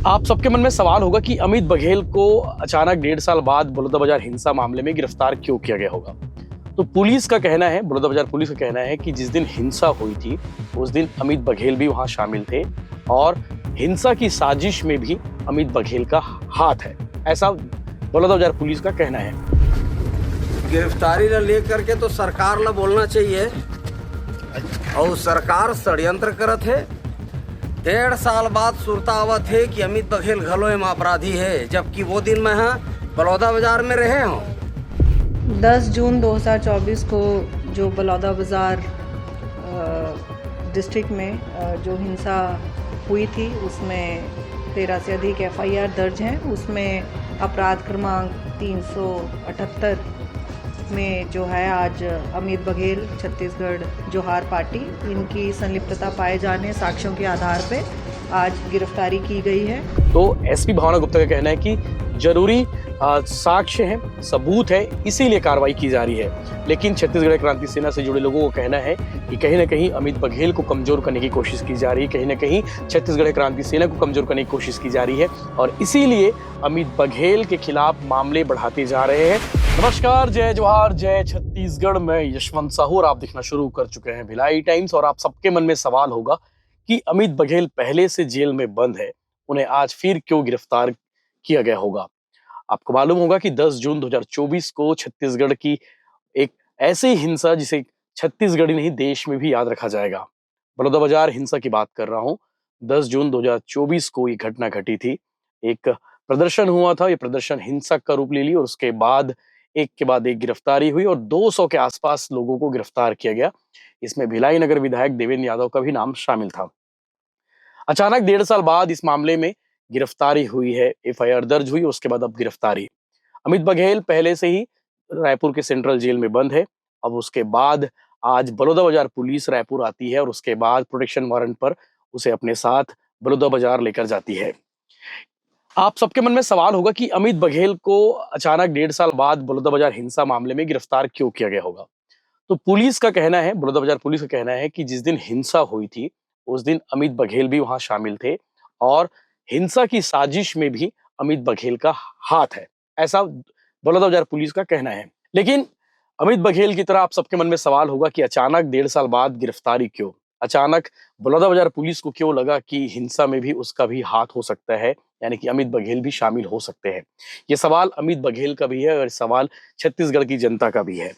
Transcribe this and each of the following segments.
आप सबके मन में सवाल होगा कि अमित बघेल को अचानक 1.5 साल बाद बलौदाबाजार हिंसा मामले में गिरफ्तार क्यों किया गया होगा। तो पुलिस का कहना है, बलौदाबाजार पुलिस का कहना है कि जिस दिन हिंसा हुई थी उस दिन अमित बघेल भी वहां शामिल थे और हिंसा की साजिश में भी अमित बघेल का हाथ है, ऐसा बलौदाबाजार पुलिस का कहना है। गिरफ्तारी न लेकर के तो सरकार ला बोलना चाहिए और सरकार षड्यंत्र करत है। 1.5 साल बाद सुरता आवत है कि अमित बघेल घलो एम अपराधी है, जबकि वो दिन मैं बलौदाबाजार में रहे हूँ। 10 जून 2024 को जो बलौदाबाजार डिस्ट्रिक्ट में जो हिंसा हुई थी उसमें 13 से अधिक FIR दर्ज हैं। उसमें अपराध क्रमांक 378 में जो है आज अमित बघेल छत्तीसगढ़ जोहार पार्टी इनकी संलिप्तता पाए जाने साक्ष्यों के आधार पे आज गिरफ्तारी की गई है। तो SP भावना गुप्ता का कहना है कि जरूरी साक्ष्य हैं, सबूत है, इसीलिए कार्रवाई की जा रही है। लेकिन छत्तीसगढ़ क्रांति सेना से जुड़े लोगों का कहना है कि कहीं ना कहीं अमित बघेल को कमजोर करने की कोशिश की जा रही है, कहीं ना कहीं छत्तीसगढ़ क्रांति सेना को कमजोर करने की कोशिश की जा रही है और इसीलिए अमित बघेल के खिलाफ मामले बढ़ाते जा रहे हैं। नमस्कार, जय जोहार, जय छत्तीसगढ़। मैं यशवंत साहू और आप देखना शुरू कर चुके हैं भिलाई टाइम्स। और आप सबके मन में सवाल होगा कि अमित बघेल पहले से जेल में बंद है, उन्हें आज फिर क्यों गिरफ्तार किया गया होगा। आपको मालूम होगा कि 10 जून 2024 को छत्तीसगढ़ की एक ऐसी हिंसा जिसे छत्तीसगढ़ ही नहीं देश में भी याद रखा जाएगा। बलौदाबाजार हिंसा की बात कर रहा हूं। 10 जून 2024 को ये घटना घटी थी। एक प्रदर्शन हुआ था, ये प्रदर्शन हिंसक का रूप ले ली और उसके बाद एक के बाद एक गिरफ्तारी हुई और 200 के आसपास लोगों को गिरफ्तार किया गया। इसमें भिलाई नगर विधायक देवेंद्र यादव का भी नाम शामिल था। अचानक 1.5 साल बाद इस मामले में गिरफ्तारी हुई है, FIR दर्ज हुई, उसके बाद अब गिरफ्तारी। अमित बघेल पहले से ही रायपुर के सेंट्रल जेल में बंद है। अब उसके बाद आज बलौदाबाजार पुलिस रायपुर आती है और उसके बाद प्रोटेक्शन वारंट पर उसे अपने साथ बलौदाबाजार लेकर जाती है। आप सबके मन में सवाल होगा कि अमित बघेल को अचानक 1.5 साल बाद बलौदाबाजार हिंसा मामले में गिरफ्तार क्यों किया गया होगा। तो पुलिस का कहना है, बलौदाबाजार पुलिस का कहना है कि जिस दिन हिंसा हुई थी उस दिन अमित बघेल भी वहां शामिल थे और हिंसा की साजिश में भी अमित बघेल का हाथ है, ऐसा बलौदाबाजार पुलिस का कहना है। लेकिन अमित बघेल की तरह आप सबके मन में सवाल होगा कि अचानक 1.5 साल बाद गिरफ्तारी क्यों, अचानक बलौदाबाजार पुलिस को क्यों लगा कि हिंसा में भी उसका भी हाथ हो सकता है, यानी कि अमित बघेल भी शामिल हो सकते हैं। ये सवाल अमित बघेल का भी है और सवाल छत्तीसगढ़ की जनता का भी है।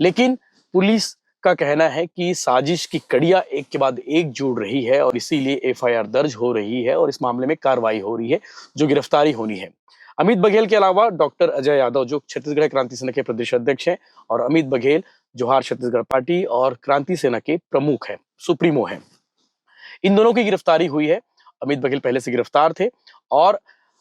लेकिन पुलिस का कहना है कि साजिश की कड़ियां एक के बाद एक जुड़ रही है और इसीलिए FIR दर्ज हो रही है और इस मामले में कार्रवाई हो रही है, जो गिरफ्तारी होनी है। अमित बघेल के अलावा डॉक्टर अजय यादव जो छत्तीसगढ़ क्रांति सेना के प्रदेश अध्यक्ष हैं और अमित बघेल जोहार छत्तीसगढ़ पार्टी और क्रांति सेना के प्रमुख हैं, सुप्रीमो हैं। इन दोनों की गिरफ्तारी हुई है। अमित बघेल पहले से गिरफ्तार थे और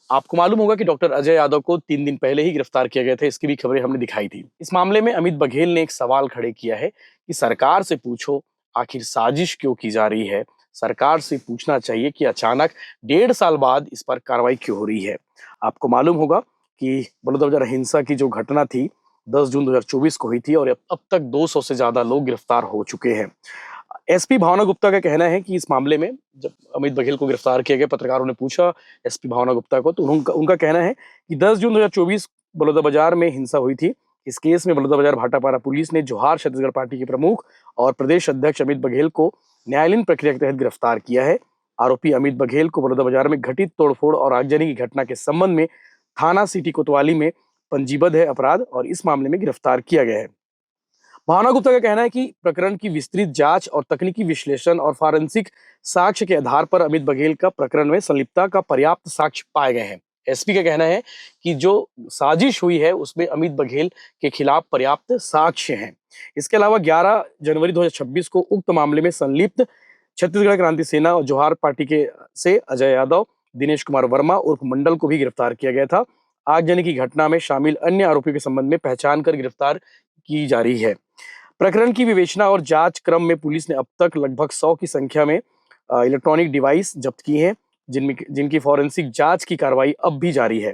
आपको मालूम होगा कि डॉक्टर अजय यादव को 3 दिन पहले ही गिरफ्तार किया गया था। इसकी भी खबरें हमने दिखाई थी। इस मामले में अमित बघेल ने एक सवाल खड़े किया है कि सरकार से पूछो आखिर साजिश क्यों की जा रही है। सरकार से पूछना चाहिए कि अचानक 1.5 साल बाद इस पर कार्रवाई क्यों हो रही है। आपको मालूम होगा कि बलौदाबाजार हिंसा की जो घटना थी 10 जून 2024 को हुई थी और अब तक 200 से ज्यादा लोग गिरफ्तार हो चुके हैं। SP भावना गुप्ता का कहना है कि इस मामले में जब अमित बघेल को गिरफ्तार किया गया, पत्रकारों ने पूछा SP भावना गुप्ता को, तो उनका कहना है कि 10 जून 2024 बलौदाबाजार में हिंसा हुई थी। इस केस में बलौदाबाजार भाटापारा पुलिस ने जोहार छत्तीसगढ़ पार्टी के प्रमुख और प्रदेश अध्यक्ष अमित बघेल को न्यायालयीन प्रक्रिया के तहत गिरफ्तार किया है। आरोपी अमित बघेल को बलौदाबाजार में घटित तोड़फोड़ और आगजनी की घटना के संबंध में थाना सिटी कोतवाली में पंजीबद्ध है अपराध और इस मामले में गिरफ्तार किया गया है। भावना गुप्ता का कहना है कि प्रकरण की विस्तृत जांच और तकनीकी विश्लेषण और फॉरेंसिक साक्ष्य के आधार पर अमित बघेल का प्रकरण में संलिप्तता का पर्याप्त साक्ष्य पाए गए हैं। SP का कहना है कि जो साजिश हुई है उसमें अमित बघेल के खिलाफ पर्याप्त साक्ष्य हैं। इसके अलावा 11 जनवरी 2026 को उक्त मामले में संलिप्त छत्तीसगढ़ क्रांति सेना और जोहार पार्टी के से अजय यादव, दिनेश कुमार वर्मा उर्फ मंडल को भी गिरफ्तार किया गया था। आगजनी की घटना में शामिल अन्य आरोपियों के संबंध में पहचान कर गिरफ्तार की जा रही है। प्रकरण की विवेचना और जांच क्रम में पुलिस ने अब तक लगभग 100 की संख्या में इलेक्ट्रॉनिक डिवाइस जब्त की हैं, जिनकी फॉरेंसिक जांच की कार्रवाई अब भी जारी है।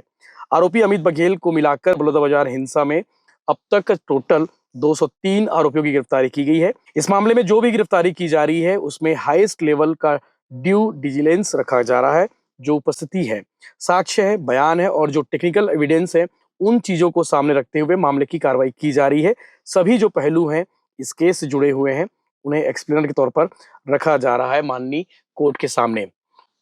आरोपी अमित बघेल को मिलाकर बलौदाबाजार हिंसा में अब तक टोटल 203 आरोपियों की गिरफ्तारी की गई है। इस मामले में जो भी गिरफ्तारी की जा रही है उसमें हाईएस्ट लेवल का ड्यू डिलिजेंस रखा जा रहा है। जो उपस्थिति है, साक्ष्य है, बयान है और जो टेक्निकल एविडेंस है, उन चीजों को सामने रखते हुए मामले की कार्रवाई की जा रही है। सभी जो पहलू हैं इस केस से जुड़े हुए हैं उन्हें एक्सप्लेनर के तौर पर रखा जा रहा है माननीय कोर्ट के सामने।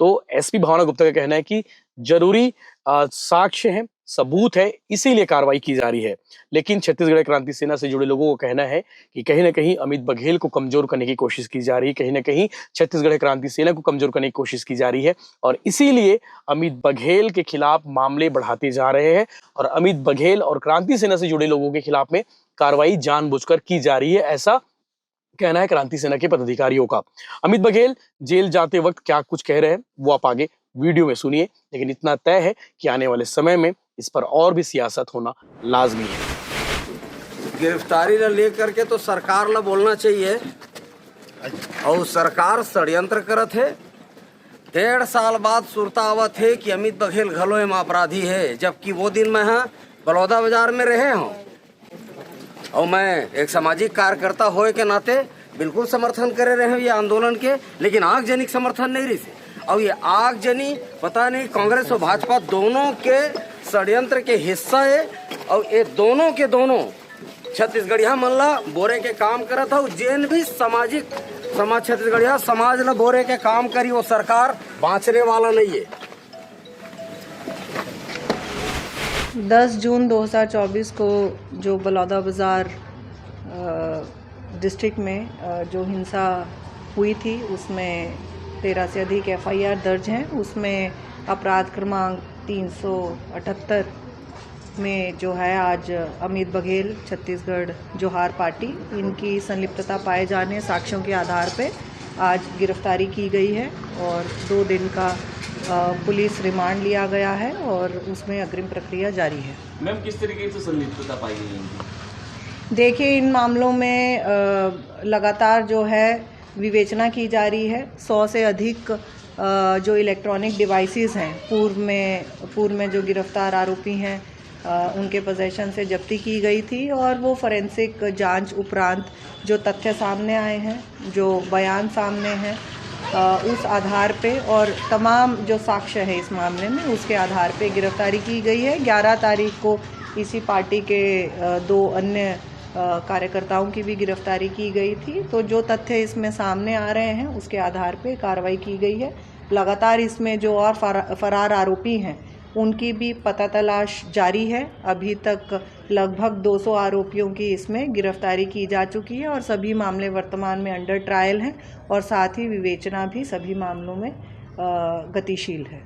तो एसपी भावना गुप्ता का कहना है कि जरूरी साक्ष्य हैं, सबूत है, इसीलिए कार्रवाई की जा रही है। लेकिन छत्तीसगढ़ क्रांति सेना से जुड़े लोगों को कहना है कि कहीं ना कहीं अमित बघेल को कमजोर करने की कोशिश की जा रही है, कहीं ना कहीं छत्तीसगढ़ क्रांति सेना को कमजोर करने की कोशिश की जा रही है और इसीलिए अमित बघेल के खिलाफ मामले बढ़ाते जा रहे हैं और अमित बघेल और क्रांति सेना से जुड़े लोगों के खिलाफ में कार्रवाई जानबूझकर की जा रही है, ऐसा कहना है क्रांति सेना के पदाधिकारियों का। अमित बघेल जेल जाते वक्त क्या कुछ कह रहे हैं वो आप आगे वीडियो में सुनिए, लेकिन इतना तय है कि आने वाले समय में इस पर और भी सियासत होना लाजमी है। गिरफ्तारी ला लेकर के तो सरकार ला बोलना चाहिए और सरकार षड्यंत्र करत है। 1.5 साल बाद सुरता आवत है कि अमित बघेल घलो में अपराधी है, जबकि वो दिन मैं बलौदा बाजार में रहे हूँ और मैं एक सामाजिक कार्यकर्ता होए के नाते बिल्कुल समर्थन करे रहे हैं ये आंदोलन के, लेकिन आगजनिक समर्थन नहीं रही। और ये आगजनी पता नहीं कांग्रेस और भाजपा दोनों के षड्यंत्र के हिस्सा है और ये दोनों के दोनों छत्तीसगढ़िया मल्ला बोरे के काम करत हो। जेन भी समाज छत्तीसगढ़िया समाज ला बोरे के काम करी वो सरकार बाँचने वाला नहीं है। 10 जून 2024 को जो बलौदा बाज़ार डिस्ट्रिक्ट में जो हिंसा हुई थी उसमें 13 से अधिक FIR दर्ज हैं। उसमें अपराध क्रमांक 378 में जो है आज अमित बघेल छत्तीसगढ़ जोहार पार्टी इनकी संलिप्तता पाए जाने साक्ष्यों के आधार पे आज गिरफ्तारी की गई है और 2 दिन का पुलिस रिमांड लिया गया है और उसमें अग्रिम प्रक्रिया जारी है। मैम किस तरीके से संलिप्तता पाई गई है? देखिए इन मामलों में लगातार जो है विवेचना की जा रही है। 100 से अधिक जो इलेक्ट्रॉनिक डिवाइसेस हैं पूर्व में जो गिरफ्तार आरोपी हैं उनके पोजेशन से जब्ती की गई थी और वो फोरेंसिक जांच उपरांत जो तथ्य सामने आए हैं, जो बयान सामने हैं, उस आधार पे और तमाम जो साक्ष्य है इस मामले में उसके आधार पे गिरफ्तारी की गई है। 11 तारीख को इसी पार्टी के 2 अन्य कार्यकर्ताओं की भी गिरफ्तारी की गई थी। तो जो तथ्य इसमें सामने आ रहे हैं उसके आधार पे कार्रवाई की गई है। लगातार इसमें जो और फरार आरोपी हैं उनकी भी पता तलाश जारी है। अभी तक लगभग 200 आरोपियों की इसमें गिरफ्तारी की जा चुकी है और सभी मामले वर्तमान में अंडर ट्रायल हैं और साथ ही विवेचना भी सभी मामलों में गतिशील है।